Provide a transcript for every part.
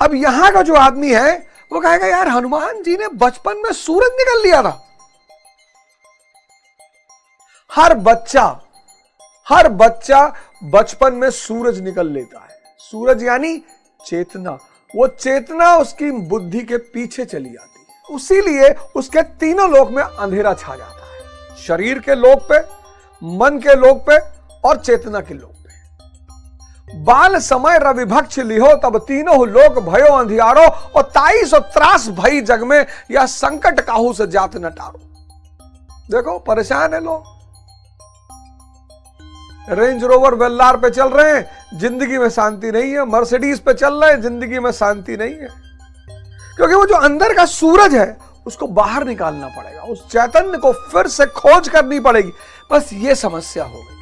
अब यहां का जो आदमी है वो कहेगा यार हनुमान जी ने बचपन में सूरज निकल लिया था। हर बच्चा बचपन में सूरज निकल लेता है। सूरज यानी चेतना, वो चेतना उसकी बुद्धि के पीछे चली जाती है, उसीलिए उसके तीनों लोक में अंधेरा छा जाता है, शरीर के लोक पे, मन के लोक पे और चेतना के लोक पे। बाल समय रविभक्ष लिहो तब तीनों लोक भयो अंधियारो, और 23 और त्रास भई जग में या संकट काहू से जात न टारो। देखो परेशान है लोग, रेंज रोवर वेल्लार पे चल रहे हैं, जिंदगी में शांति नहीं है, मर्सिडीज पे चल रहे हैं, जिंदगी में शांति नहीं है, क्योंकि वो जो अंदर का सूरज है उसको बाहर निकालना पड़ेगा, उस चैतन्य को फिर से खोज करनी पड़ेगी। बस ये समस्या हो गई।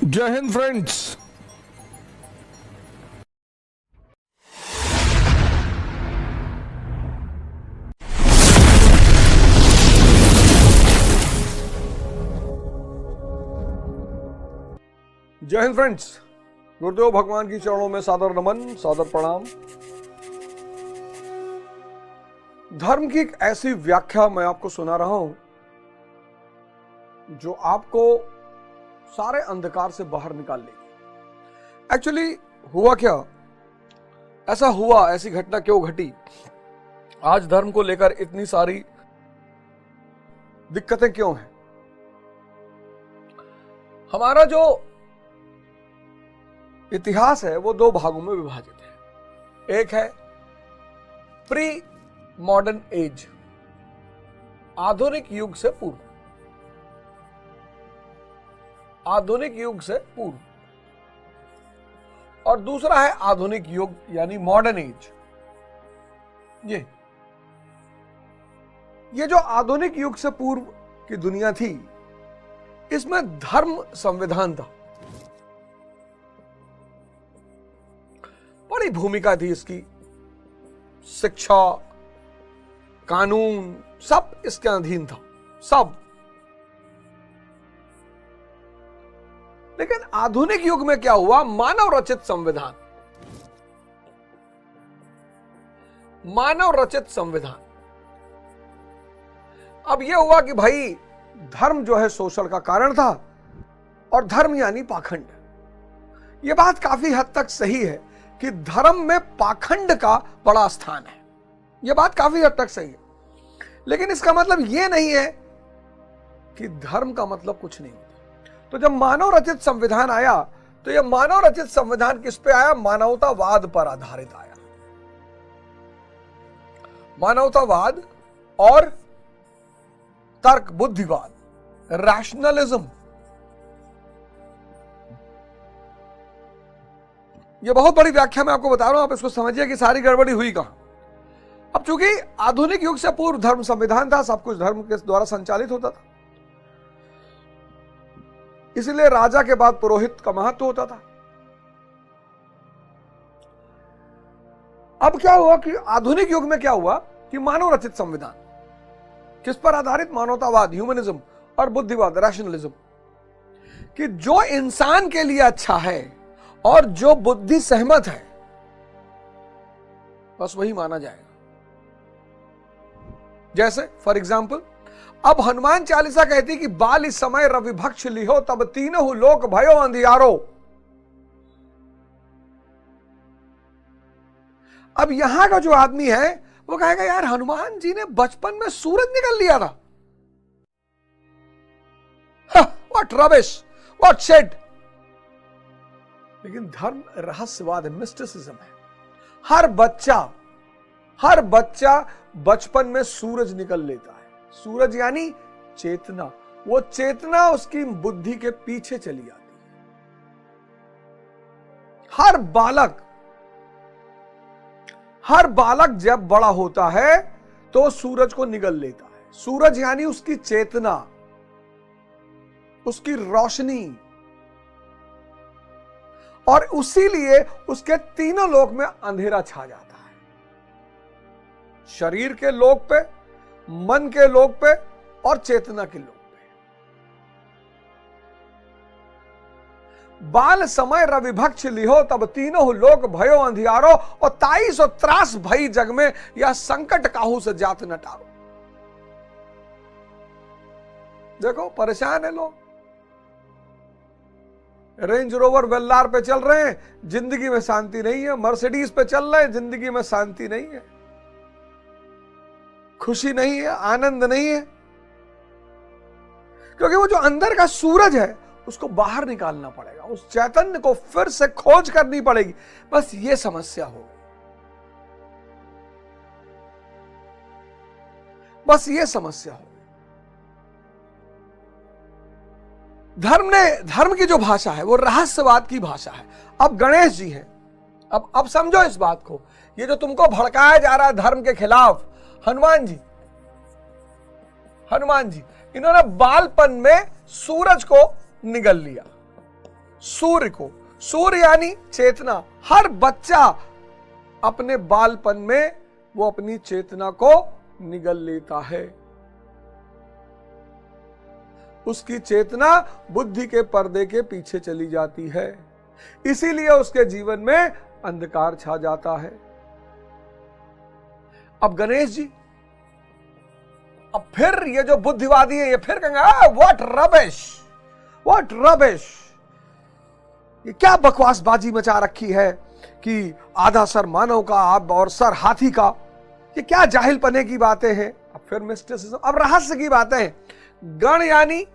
जय हिंद फ्रेंड्स। जय हिंद फ्रेंड्स, गुरुदेव भगवान की चरणों में सादर नमन, सादर प्रणाम। धर्म की एक ऐसी व्याख्या मैं आपको सुना रहा हूं जो आपको सारे अंधकार से बाहर निकाल लेगी। एक्चुअली हुआ क्या, ऐसा हुआ, ऐसी घटना क्यों घटी, आज धर्म को लेकर इतनी सारी दिक्कतें क्यों हैं। हमारा जो इतिहास है वो दो भागों में विभाजित है। एक है प्री मॉडर्न एज, आधुनिक युग से पूर्व, आधुनिक युग से पूर्व, और दूसरा है आधुनिक युग यानी मॉडर्न एज। ये जो आधुनिक युग से पूर्व की दुनिया थी, इसमें धर्म संविधान था, बड़ी भूमिका थी इसकी, शिक्षा, कानून सब इसके अधीन था, सब। लेकिन आधुनिक युग में क्या हुआ, मानव रचित संविधान, मानव रचित संविधान। अब यह हुआ कि भाई धर्म जो है शोषण का कारण था, और धर्म यानी पाखंड। यह बात काफी हद तक सही है कि धर्म में पाखंड का बड़ा स्थान है, यह बात काफी हद तक सही है। लेकिन इसका मतलब यह नहीं है कि धर्म का मतलब कुछ नहीं होता। तो जब मानव रचित संविधान आया, तो यह मानव रचित संविधान किस पे आया, मानवतावाद पर आधारित आया। मानवतावाद और तर्क बुद्धिवाद, रैशनलिज्म, यह बहुत बड़ी व्याख्या मैं आपको बता रहा हूं, आप इसको समझिए कि सारी गड़बड़ी हुई कहां। अब चूंकि आधुनिक युग से पूर्व धर्म संविधान था, सब कुछ धर्म के द्वारा संचालित होता था, इसलिए राजा के बाद पुरोहित का महत्व होता था। अब क्या हुआ कि आधुनिक युग में क्या हुआ कि मानव रचित संविधान किस पर आधारित, मानवतावाद, ह्यूमनिज्म और बुद्धिवाद, रैशनलिज्म, कि जो इंसान के लिए अच्छा है और जो बुद्धि सहमत है बस वही माना जाएगा। जैसे फॉर एग्जाम्पल, अब हनुमान चालीसा कहती कि बाल इस समय रविभक्ष लिहो तब तीनों लोक भयो अंधियारो। अब यहां का जो आदमी है वो कहेगा यार हनुमान जी ने बचपन में सूरज निकल लिया था। What rubbish, what shit. लेकिन धर्म रहस्यवाद है, मिस्टिसिज्म है। हर बच्चा बचपन में सूरज निकल लेता है। सूरज यानी चेतना, वो चेतना उसकी बुद्धि के पीछे चली जाती है। हर बालक जब बड़ा होता है तो सूरज को निगल लेता है। सूरज यानी उसकी चेतना, उसकी रोशनी, और उसीलिए उसके तीनों लोक में अंधेरा छा जाता है, शरीर के लोक पे, मन के लोक पे और चेतना के लोक पे। बाल समय रविभक्ष लिहो, तब तीनों लोक भयो अंधियारो, और 23 त्रास भई जग में, यह संकट काहू से जात न टारो। देखो परेशान है लोग, रेंज रोवर वेल्लार पे चल रहे हैं, जिंदगी में शांति नहीं है। मर्सिडीज पे चल रहे हैं, जिंदगी में शांति नहीं है, खुशी नहीं है, आनंद नहीं है, क्योंकि वो जो अंदर का सूरज है उसको बाहर निकालना पड़ेगा, उस चैतन्य को फिर से खोज करनी पड़ेगी। बस ये समस्या हो गई, बस ये समस्या हो गई। धर्म की जो भाषा है वो रहस्यवाद की भाषा है। अब गणेश जी हैं, अब समझो इस बात को, ये जो तुमको भड़काया जा रहा है धर्म के खिलाफ, हनुमान जी इन्होंने बालपन में सूरज को निगल लिया, सूर्य को। सूर्य यानी चेतना। हर बच्चा अपने बालपन में वो अपनी चेतना को निगल लेता है। उसकी चेतना बुद्धि के पर्दे के पीछे चली जाती है, इसीलिए उसके जीवन में अंधकार छा जाता है। अब गणेश जी, अब फिर ये जो बुद्धिवादी है ये फिर कहेंगे व्हाट रबिश, ये क्या बकवासबाजी मचा रखी है कि आधा सर मानव का और सर हाथी का, ये क्या जाहिलपने की बातें हैं। अब फिर मिस्टिसिज्म, अब रहस्य की बातें हैं। गण यानी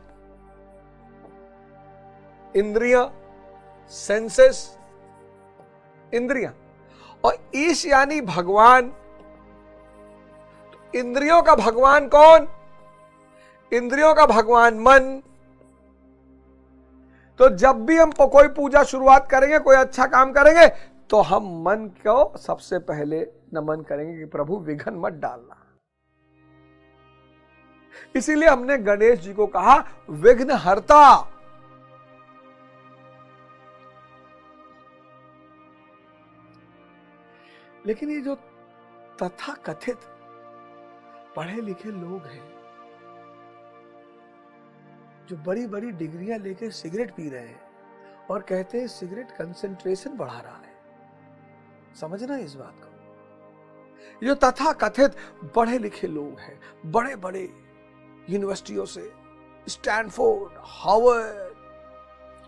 इंद्रियां, सेंसेस, इंद्रियां, और ईश यानी भगवान। तो इंद्रियों का भगवान कौन? इंद्रियों का भगवान मन। तो जब भी हम कोई पूजा शुरुआत करेंगे, कोई अच्छा काम करेंगे, तो हम मन को सबसे पहले नमन करेंगे कि प्रभु विघ्न मत डालना। इसीलिए हमने गणेश जी को कहा विघ्न हर्ता। लेकिन ये जो तथाकथित पढ़े लिखे लोग हैं, जो बड़ी बड़ी डिग्रियां लेकर सिगरेट पी रहे हैं और कहते हैं सिगरेट कंसंट्रेशन बढ़ा रहा है, समझना इस बात को। ये तथाकथित पढ़े लिखे लोग हैं, बड़े बड़े यूनिवर्सिटियों से, स्टैनफोर्ड, हार्वर्ड,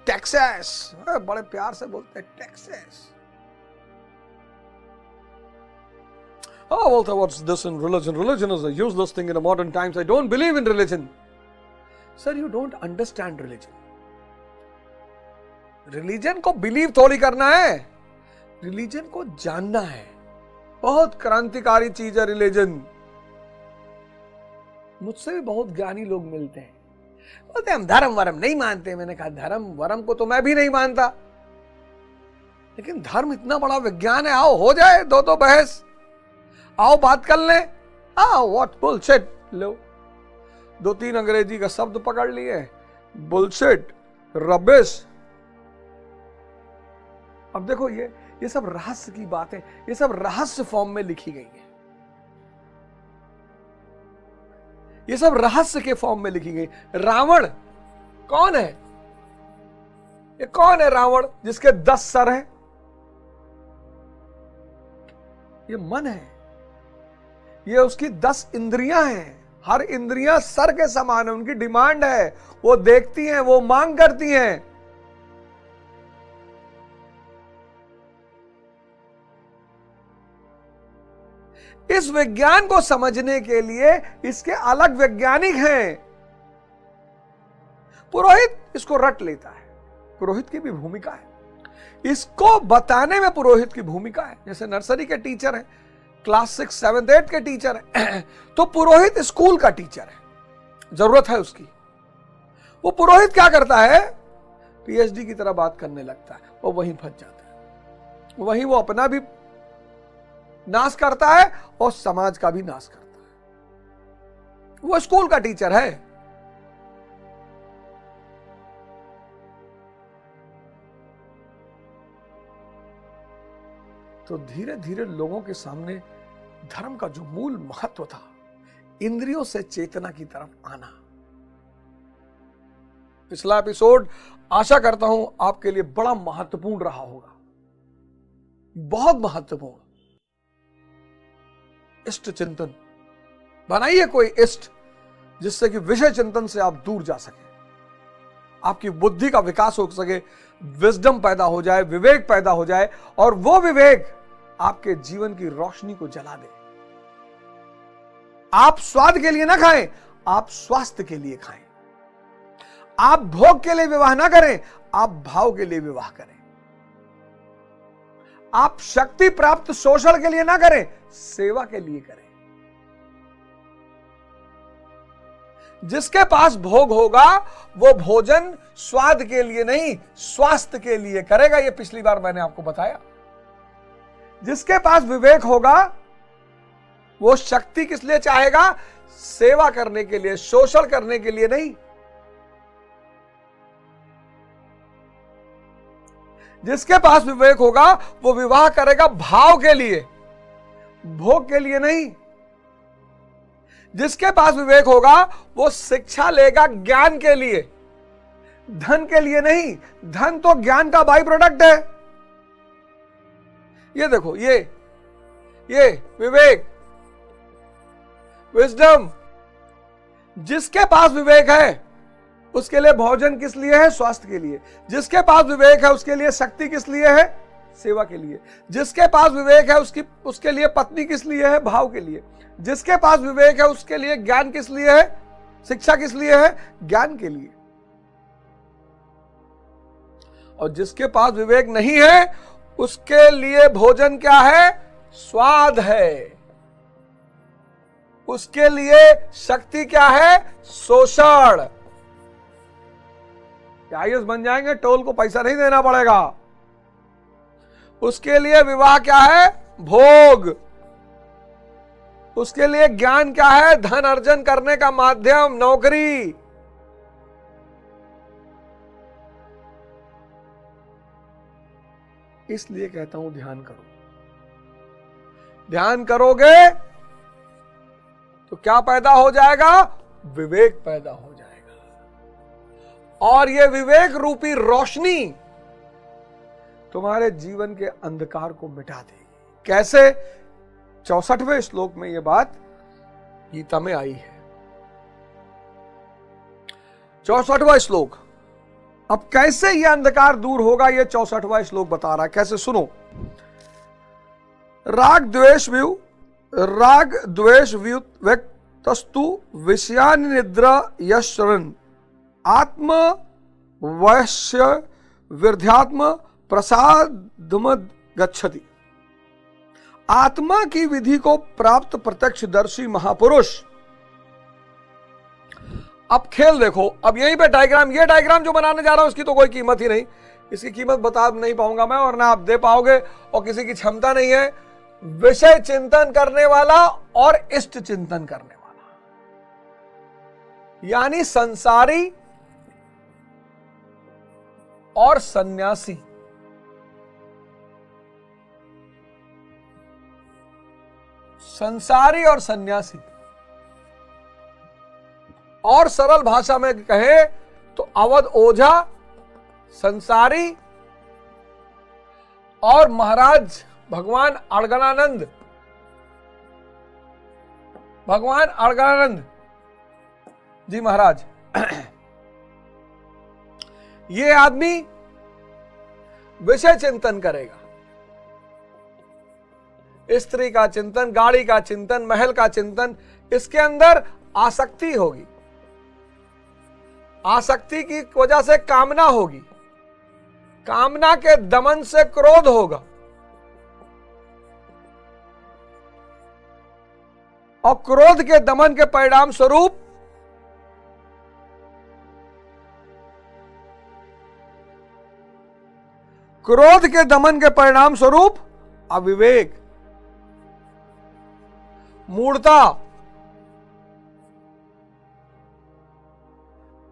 टेक्सास, बड़े प्यार से बोलते हैं Texas. Oh, Walter, what's this in religion? Religion is a useless thing in the modern times. I don't believe in religion. Sir, you don't understand religion. Religion को believe थोड़ी करना है, religion को जानना है। बहुत क्रांतिकारी चीज है religion। मुझसे भी बहुत ज्ञानी लोग मिलते हैं, बोलते हम धर्म वरम नहीं मानते। मैंने कहा धर्म वरम को तो मैं भी नहीं मानता, लेकिन धर्म इतना बड़ा विज्ञान है, आओ हो जाए दो बहस, आओ बात कर लें। व्हाट बुलशिट, लो 2-3 अंग्रेजी का शब्द पकड़ लिए, बुलशिट, रबिश। अब देखो ये सब रहस्य की बातें, ये सब रहस्य फॉर्म में लिखी गई है, ये सब रहस्य के फॉर्म में लिखी गई। रावण कौन है? ये कौन है रावण जिसके 10 सर हैं? ये मन है, ये उसकी 10 इंद्रियां हैं। हर इंद्रियां सर के समान है, उनकी डिमांड है, वो देखती हैं, वो मांग करती हैं। इस विज्ञान को समझने के लिए इसके अलग वैज्ञानिक हैं। पुरोहित इसको रट लेता है, पुरोहित की भी भूमिका है, इसको बताने में पुरोहित की भूमिका है। जैसे नर्सरी के टीचर हैं, क्लास 6, 7, 8 के टीचर हैं, तो पुरोहित स्कूल का टीचर है, जरूरत है उसकी। वो पुरोहित क्या करता है? पीएचडी की तरह बात करने लगता है, वो वहीं फंस जाता है, वहीं वो अपना भी नाश करता है और समाज का भी नाश करता है। वो स्कूल का टीचर है। तो धीरे धीरे लोगों के सामने धर्म का जो मूल महत्व था, इंद्रियों से चेतना की तरफ आना, पिछला एपिसोड आशा करता हूं आपके लिए बड़ा महत्वपूर्ण रहा होगा, बहुत महत्वपूर्ण। इष्ट चिंतन बनाइए, कोई इष्ट जिससे कि विषय चिंतन से आप दूर जा सके, आपकी बुद्धि का विकास हो सके, विजडम पैदा हो जाए, विवेक पैदा हो जाए, और वो विवेक आपके जीवन की रोशनी को जला दे। आप स्वाद के लिए ना खाएं, आप स्वास्थ्य के लिए खाएं। आप भोग के लिए विवाह ना करें, आप भाव के लिए विवाह करें। आप शक्ति प्राप्त शोषण के लिए ना करें, सेवा के लिए करें। जिसके पास भोग होगा वो भोजन स्वाद के लिए नहीं, स्वास्थ्य के लिए करेगा। ये पिछली बार मैंने आपको बताया। जिसके पास विवेक होगा वो शक्ति किस लिए चाहेगा? सेवा करने के लिए, शोषण करने के लिए नहीं। जिसके पास विवेक होगा वो विवाह करेगा भाव के लिए, भोग के लिए नहीं। जिसके पास विवेक होगा वो शिक्षा लेगा ज्ञान के लिए, धन के लिए नहीं। धन तो ज्ञान का बाई प्रोडक्ट है। ये देखो, ये विवेक, विजडम। जिसके पास विवेक है उसके लिए भोजन किस लिए है? स्वास्थ्य के लिए। जिसके पास विवेक है उसके लिए शक्ति किस लिए है? सेवा के लिए। जिसके पास विवेक है उसके लिए पत्नी किस लिए है? भाव के लिए। जिसके पास विवेक है उसके लिए ज्ञान किस लिए है? शिक्षा किस लिए है? ज्ञान के लिए। और जिसके पास विवेक नहीं है उसके लिए भोजन क्या है? स्वाद है। उसके लिए शक्ति क्या है? शोषण। आईएएस बन जाएंगे, टोल को पैसा नहीं देना पड़ेगा। उसके लिए विवाह क्या है? भोग। उसके लिए ज्ञान क्या है? धन अर्जन करने का माध्यम, नौकरी। इसलिए कहता हूं ध्यान करो। ध्यान करोगे तो क्या पैदा हो जाएगा? विवेक पैदा हो जाएगा। और यह विवेक रूपी रोशनी तुम्हारे जीवन के अंधकार को मिटा देगी। कैसे? 64वें श्लोक में यह बात गीता में आई है। 64वां श्लोक। अब कैसे यह अंधकार दूर होगा, यह 64वां श्लोक बता रहा है। कैसे? सुनो। राग द्वेष व्यक्तस्तु विषयानि निद्रा यशरन् आत्म वैश्य वृद्ध्यात्म प्रसादम गच्छति। आत्मा की विधि को प्राप्त प्रत्यक्षदर्शी महापुरुष। अब खेल देखो। अब यहीं पे डायग्राम, ये डायग्राम जो बनाने जा रहा हूं उसकी तो कोई कीमत ही नहीं। इसकी कीमत बता नहीं पाऊंगा मैं, और ना आप दे पाओगे, और किसी की क्षमता नहीं है। विषय चिंतन करने वाला और इष्ट चिंतन करने वाला, यानी संसारी और सन्यासी। संसारी और सन्यासी, और सरल भाषा में कहे तो अवध ओझा संसारी और महाराज भगवान अड़गड़ानंद जी महाराज। ये आदमी विषय चिंतन करेगा, स्त्री का चिंतन, गाड़ी का चिंतन, महल का चिंतन। इसके अंदर आसक्ति होगी। आसक्ति की वजह से कामना होगी। कामना के दमन से क्रोध होगा, और क्रोध के दमन के परिणाम स्वरूप अविवेक, मूढ़ता।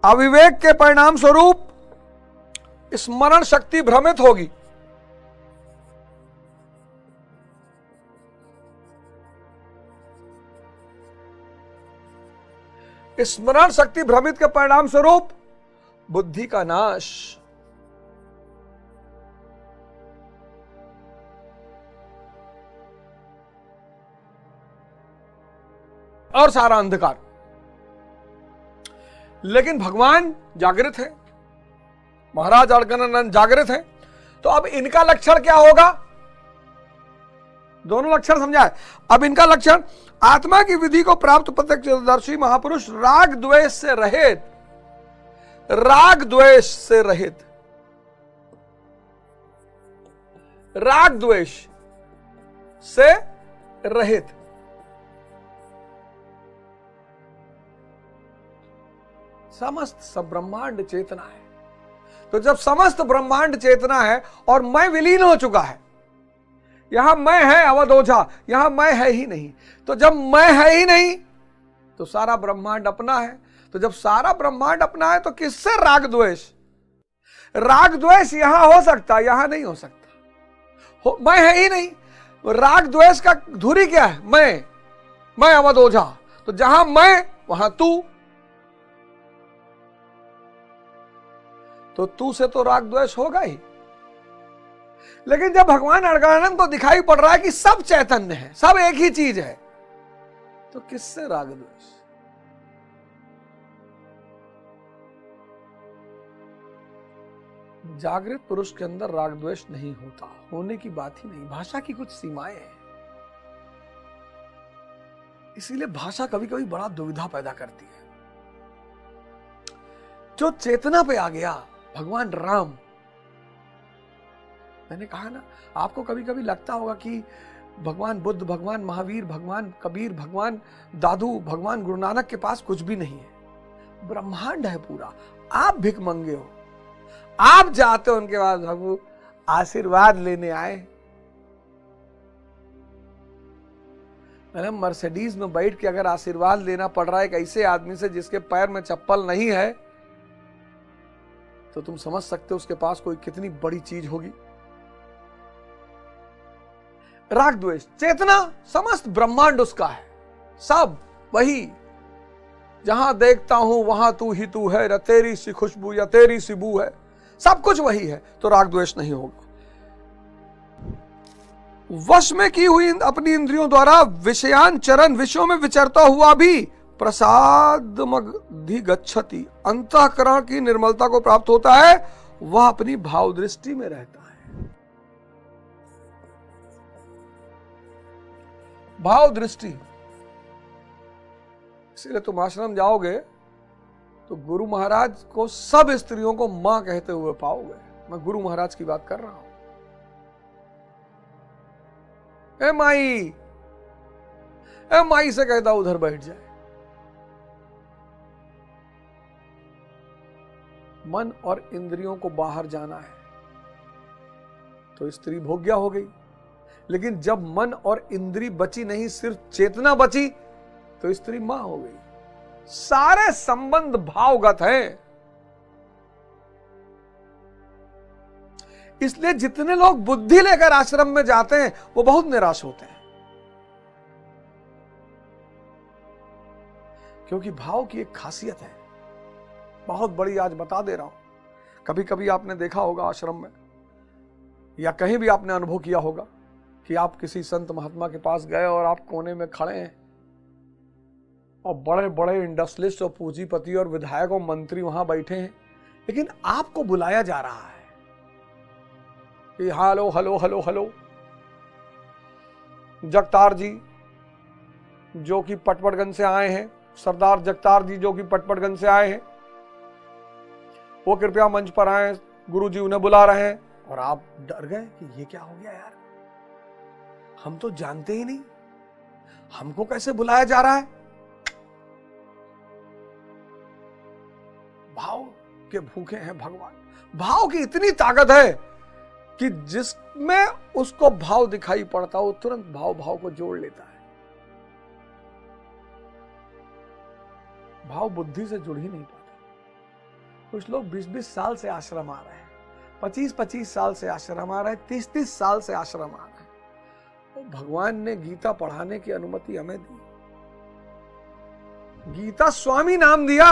अविवेक के परिणाम स्वरूप स्मरण शक्ति भ्रमित होगी। स्मरण शक्ति भ्रमित के परिणाम स्वरूप बुद्धि का नाश। और सारा अंधकार। लेकिन भगवान जागृत है, महाराज अलकनंदन जागृत है। तो अब इनका लक्षण क्या होगा? दोनों लक्षण समझाए। अब इनका लक्षण, आत्मा की विधि को प्राप्त प्रत्यक्षदर्शी महापुरुष राग द्वेष से रहित, राग द्वेष से रहित, राग द्वेष से रहित। समस्त सब ब्रह्मांड चेतना है। तो जब समस्त ब्रह्मांड चेतना है और मैं विलीन हो चुका है, यहां मैं है अवध ओझा, यहां मैं है ही नहीं। तो जब मैं है ही नहीं तो सारा ब्रह्मांड अपना है। तो जब सारा ब्रह्मांड अपना है तो किससे राग द्वेष? राग द्वेष यहां हो सकता, यहां नहीं हो सकता। मैं है ही नहीं। राग द्वेष का धुरी क्या है? मैं अवध ओझा। तो जहां मैं वहां तू। तो तू से तो राग द्वेष होगा ही। लेकिन जब भगवान अलकनंदन को दिखाई पड़ रहा है कि सब चैतन्य है, सब एक ही चीज है, तो किससे राग द्वेष? जागृत पुरुष के अंदर राग द्वेष नहीं होता, होने की बात ही नहीं। भाषा की कुछ सीमाएं हैं, इसीलिए भाषा कभी कभी बड़ा दुविधा पैदा करती है। जो चेतना पे आ गया, भगवान राम, मैंने कहा ना, आपको कभी कभी लगता होगा कि भगवान बुद्ध, भगवान महावीर, भगवान कबीर, भगवान दादू, भगवान गुरु नानक के पास कुछ भी नहीं है। ब्रह्मांड है पूरा। आप भिख मंगे हो, आप जाते हो उनके पास, भगवान आशीर्वाद लेने आए। मैंने मर्सिडीज में बैठ के अगर आशीर्वाद लेना पड़ रहा है एक ऐसे आदमी से जिसके पैर में चप्पल नहीं है, तो तुम समझ सकते हो उसके पास कोई कितनी बड़ी चीज होगी। राग द्वेष, चेतना, समस्त ब्रह्मांड उसका है, सब वही। जहां देखता हूं वहां तू ही तू है, न तेरी सी खुशबू या तेरी सी बू है, सब कुछ वही है। तो राग द्वेष नहीं होगा। वश में की हुई अपनी इंद्रियों द्वारा विषयांचरण, विषयों में विचरता हुआ भी प्रसादमधि गच्छति, अंतःकरण की निर्मलता को प्राप्त होता है। वह अपनी भाव दृष्टि में रहता है। भाव दृष्टि। इसलिए तुम आश्रम जाओगे तो गुरु महाराज को सब स्त्रियों को मां कहते हुए पाओगे। मैं गुरु महाराज की बात कर रहा हूं। ए माई से कहता उधर बैठ जाए। मन और इंद्रियों को बाहर जाना है तो स्त्री भोग्या हो गई। लेकिन जब मन और इंद्री बची नहीं, सिर्फ चेतना बची, तो स्त्री मां हो गई। सारे संबंध भावगत हैं। इसलिए जितने लोग बुद्धि लेकर आश्रम में जाते हैं वो बहुत निराश होते हैं, क्योंकि भाव की एक खासियत है बहुत बड़ी, आज बता दे रहा हूं। कभी कभी आपने देखा होगा आश्रम में या कहीं भी आपने अनुभव किया होगा कि आप किसी संत महात्मा के पास गए और आप कोने में खड़े हैं और बड़े बड़े इंडस्ट्रियलिस्ट और पूंजीपति और विधायक और मंत्री वहां बैठे हैं, लेकिन आपको बुलाया जा रहा है कि hello hello hello hello, Jagtar ji जो कि पटपड़गंज से आए हैं, सरदार जगतार जी जो कि पटपड़गंज से आए हैं, वो कृपया मंच पर आए, गुरु जी उन्हें बुला रहे हैं। और आप डर गए कि ये क्या हो गया यार, हम तो जानते ही नहीं, हमको कैसे बुलाया जा रहा है। भाव के भूखे हैं भगवान। भाव की इतनी ताकत है कि जिसमें उसको भाव दिखाई पड़ता हो तुरंत भाव भाव को जोड़ लेता है। भाव बुद्धि से जुड़ ही नहीं पाता। कुछ लोग 20-20 साल से आश्रम आ रहे हैं, 25-25 साल से आश्रम आ रहे हैं, 30-30 साल से आश्रम आ रहे हैं। तो भगवान ने गीता पढ़ाने की अनुमति हमें दी। गीता स्वामी नाम दिया।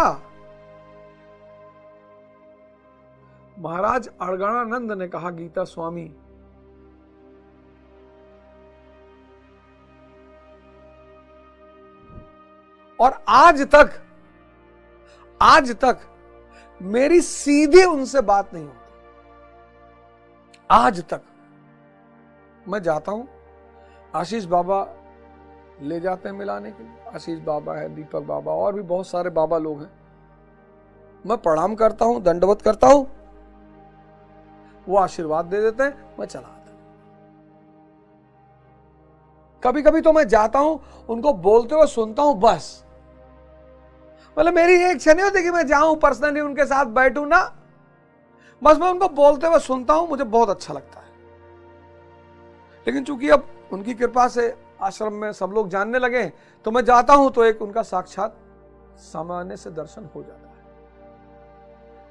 महाराज अड़गड़ानंद ने कहा, गीता स्वामी, और आज तक मेरी सीधी उनसे बात नहीं होती। आज तक मैं जाता हूं, आशीष बाबा ले जाते हैं मिलाने के लिए, आशीष बाबा है, दीपक बाबा, और भी बहुत सारे बाबा लोग हैं। मैं प्रणाम करता हूं, दंडवत करता हूं, वो आशीर्वाद दे देते हैं, मैं चला आता। कभी कभी तो मैं जाता हूं, उनको बोलते हुए सुनता हूं, बस। मतलब मेरी ये इच्छा नहीं होती कि मैं जाऊं पर्सनली उनके साथ बैठूं ना, बस मैं उनको बोलते हुए सुनता हूं, मुझे बहुत अच्छा लगता है। लेकिन चूंकि अब उनकी कृपा से आश्रम में सब लोग जानने लगे, तो मैं जाता हूं तो एक उनका साक्षात सामान्य से दर्शन हो जाता है,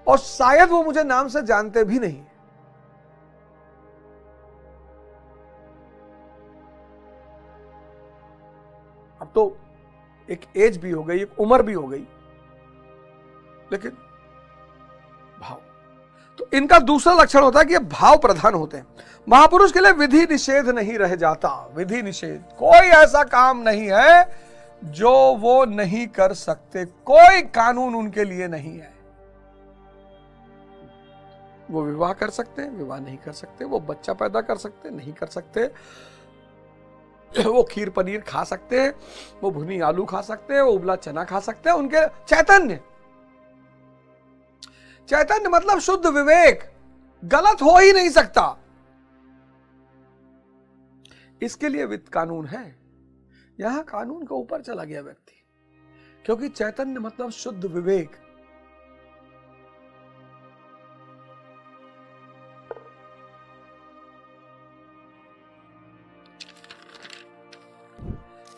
और शायद वो मुझे नाम से जानते भी नहीं। अब तो एक एज भी हो गई, एक उम्र भी हो गई, लेकिन भाव। तो इनका दूसरा लक्षण होता है कि ये भाव प्रधान होते हैं। महापुरुष के लिए विधि निषेध नहीं रह जाता। विधि निषेध, कोई ऐसा काम नहीं है जो वो नहीं कर सकते, कोई कानून उनके लिए नहीं है। वो विवाह कर सकते हैं, विवाह नहीं कर सकते, वो बच्चा पैदा कर सकते, नहीं कर सकते, वो खीर पनीर खा सकते हैं, वो भुनी आलू खा सकते हैं, वो उबला चना खा सकते हैं। उनके चैतन्य मतलब शुद्ध विवेक, गलत हो ही नहीं सकता। इसके लिए वित्त कानून है। यहां कानून के ऊपर चला गया व्यक्ति, क्योंकि चैतन्य मतलब शुद्ध विवेक।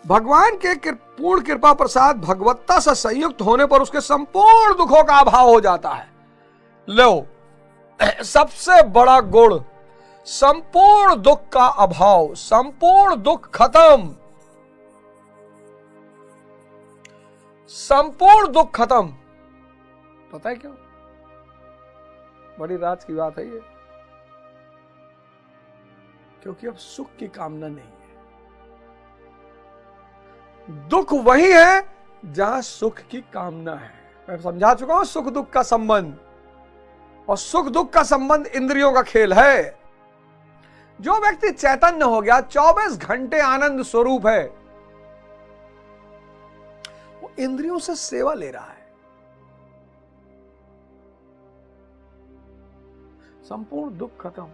भगवान के पूर्ण कृपा प्रसाद भगवत्ता से संयुक्त होने पर उसके संपूर्ण दुखों का अभाव हो जाता है। लो, सबसे बड़ा गुण, संपूर्ण दुख का अभाव, संपूर्ण दुख खत्म, संपूर्ण दुख खत्म। पता है क्यों? बड़ी राज की बात है ये, क्योंकि अब सुख की कामना नहीं है। दुख वही है जहां सुख की कामना है। मैं समझा चुका हूं सुख दुख का संबंध, और सुख दुख का संबंध इंद्रियों का खेल है। जो व्यक्ति चैतन्य हो गया, 24 घंटे आनंद स्वरूप है, वो इंद्रियों से सेवा ले रहा है। संपूर्ण दुख खत्म।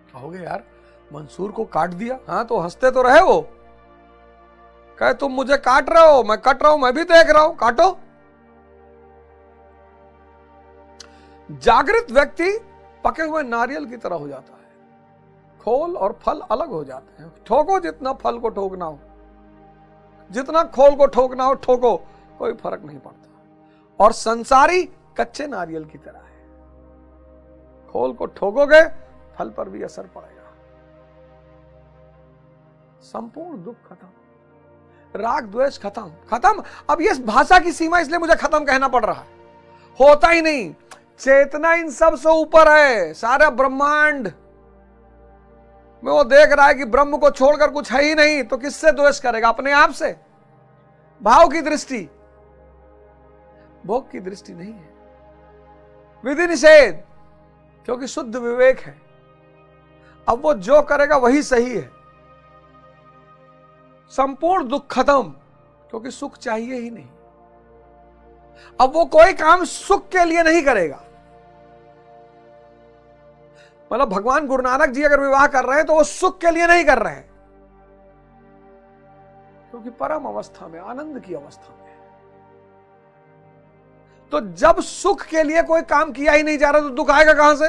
कहोगे यार, मंसूर को काट दिया, हाँ तो हंसते तो रहे वो, कहे तुम मुझे काट रहे हो, मैं कट रहा हूं, मैं भी देख रहा हूं, काटो। जागृत व्यक्ति पके हुए नारियल की तरह हो जाता है, खोल और फल अलग हो जाते हैं। ठोको जितना फल को ठोकना हो, जितना खोल को ठोकना हो ठोको, कोई फर्क नहीं पड़ता। और संसारी कच्चे नारियल की तरह है, खोल को ठोकोगे फल पर भी असर पड़ेगा। संपूर्ण दुख खत्म, राग द्वेष खत्म। खत्म। अब ये भाषा की सीमा इसलिए मुझे खत्म कहना पड़ रहा है, होता ही नहीं। चेतना इन सब से ऊपर है। सारा ब्रह्मांड में वो देख रहा है कि ब्रह्म को छोड़कर कुछ है ही नहीं, तो किससे द्वेष करेगा? अपने आप से। भाव की दृष्टि, भोग की दृष्टि नहीं है। विधि निषेध, क्योंकि शुद्ध विवेक है। अब वो जो करेगा वही सही है। संपूर्ण दुख खत्म, क्योंकि सुख चाहिए ही नहीं। अब वो कोई काम सुख के लिए नहीं करेगा। मतलब भगवान गुरु नानक जी अगर विवाह कर रहे हैं तो वो सुख के लिए नहीं कर रहे हैं, क्योंकि परम अवस्था में, आनंद की अवस्था में। तो जब सुख के लिए कोई काम किया ही नहीं जा रहा तो दुख आएगा कहां से?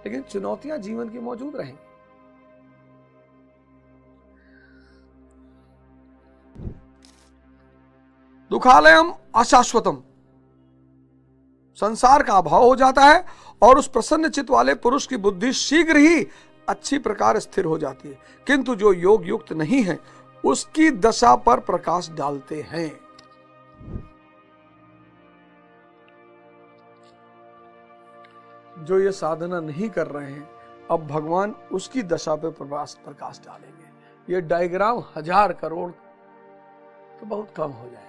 लेकिन चुनौतियां जीवन की मौजूद रहेंगी। दुखालयम अशाश्वतम, संसार का अभाव हो जाता है और उस प्रसन्न चित्त वाले पुरुष की बुद्धि शीघ्र ही अच्छी प्रकार स्थिर हो जाती है। किंतु जो योग युक्त नहीं है उसकी दशा पर प्रकाश डालते हैं। जो ये साधना नहीं कर रहे हैं, अब भगवान उसकी दशा पे प्रकाश डालेंगे। ये डायग्राम 1000 करोड़ तो बहुत कम हो जाएगा।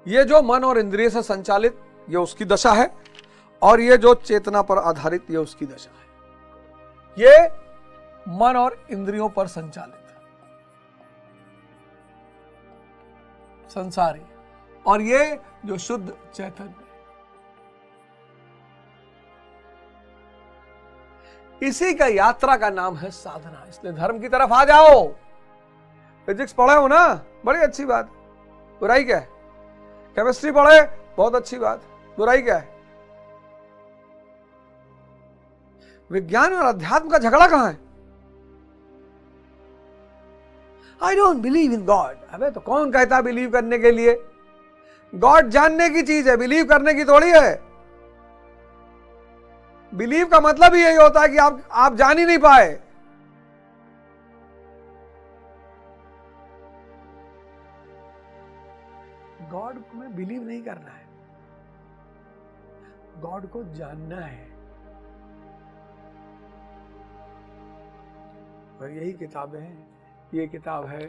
ये जो मन और इंद्रिय से संचालित, ये उसकी दशा है, और ये जो चेतना पर आधारित, ये उसकी दशा है। ये मन और इंद्रियों पर संचालित संसारी, और ये जो शुद्ध चैतन्य, इसी का यात्रा का नाम है साधना। इसलिए धर्म की तरफ आ जाओ। फिजिक्स पढ़े हो ना, बड़ी अच्छी बात, बुराई क्या है? केमिस्ट्री पढ़े, बहुत अच्छी बात, बुराई क्या है? विज्ञान और अध्यात्म का झगड़ा कहां है? I don't believe in God. अबे तो कौन कहता बिलीव करने के लिए? गॉड जानने की चीज है, बिलीव करने की थोड़ी है। बिलीव का मतलब ही यही होता है कि आप जान ही नहीं पाए। गॉड में बिलीव नहीं करना है, गॉड को जानना है। और यही किताबें हैं। ये किताब है,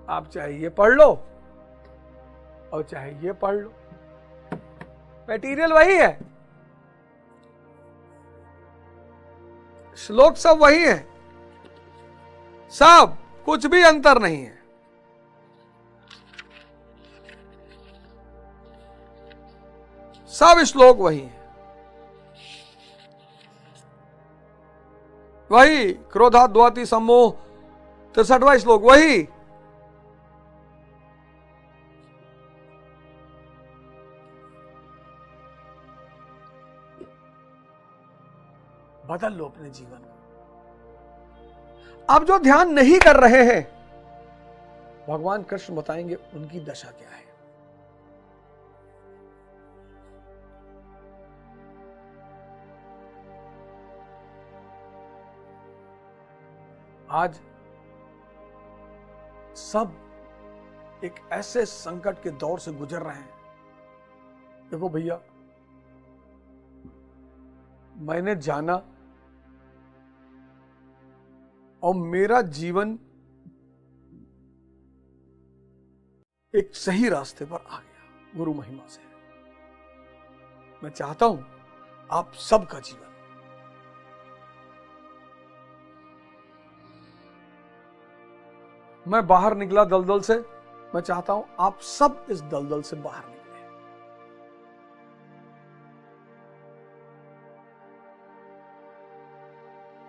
आप चाहे ये पढ़ लो और चाहे ये पढ़ लो, मटेरियल वही है, श्लोक सब वही है, सब, कुछ भी अंतर नहीं है। सब श्लोक वही है। वही क्रोधात् द्वाति सम्मोह 63वां श्लोक वही। बदल लो अपने जीवन को। अब जो ध्यान नहीं कर रहे हैं, भगवान कृष्ण बताएंगे उनकी दशा क्या है। आज सब एक ऐसे संकट के दौर से गुजर रहे हैं। देखो भैया, मैंने जाना और मेरा जीवन एक सही रास्ते पर आ गया गुरु महिमा से। मैं चाहता हूं आप सबका जीवन मैं बाहर निकला दलदल से, मैं चाहता हूं आप सब इस दलदल से बाहर निकले।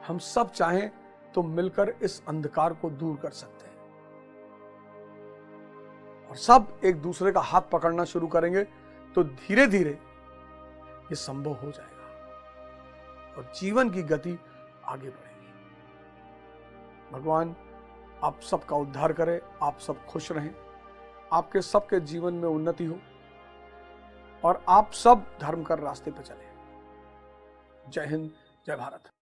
हम सब चाहें तो मिलकर इस अंधकार को दूर कर सकते हैं, और सब एक दूसरे का हाथ पकड़ना शुरू करेंगे तो धीरे धीरे ये संभव हो जाएगा और जीवन की गति आगे बढ़ेगी। भगवान आप सबका उद्धार करे, आप सब खुश रहें, आपके सबके जीवन में उन्नति हो और आप सब धर्म कर रास्ते पर चले। जय हिंद, जय भारत।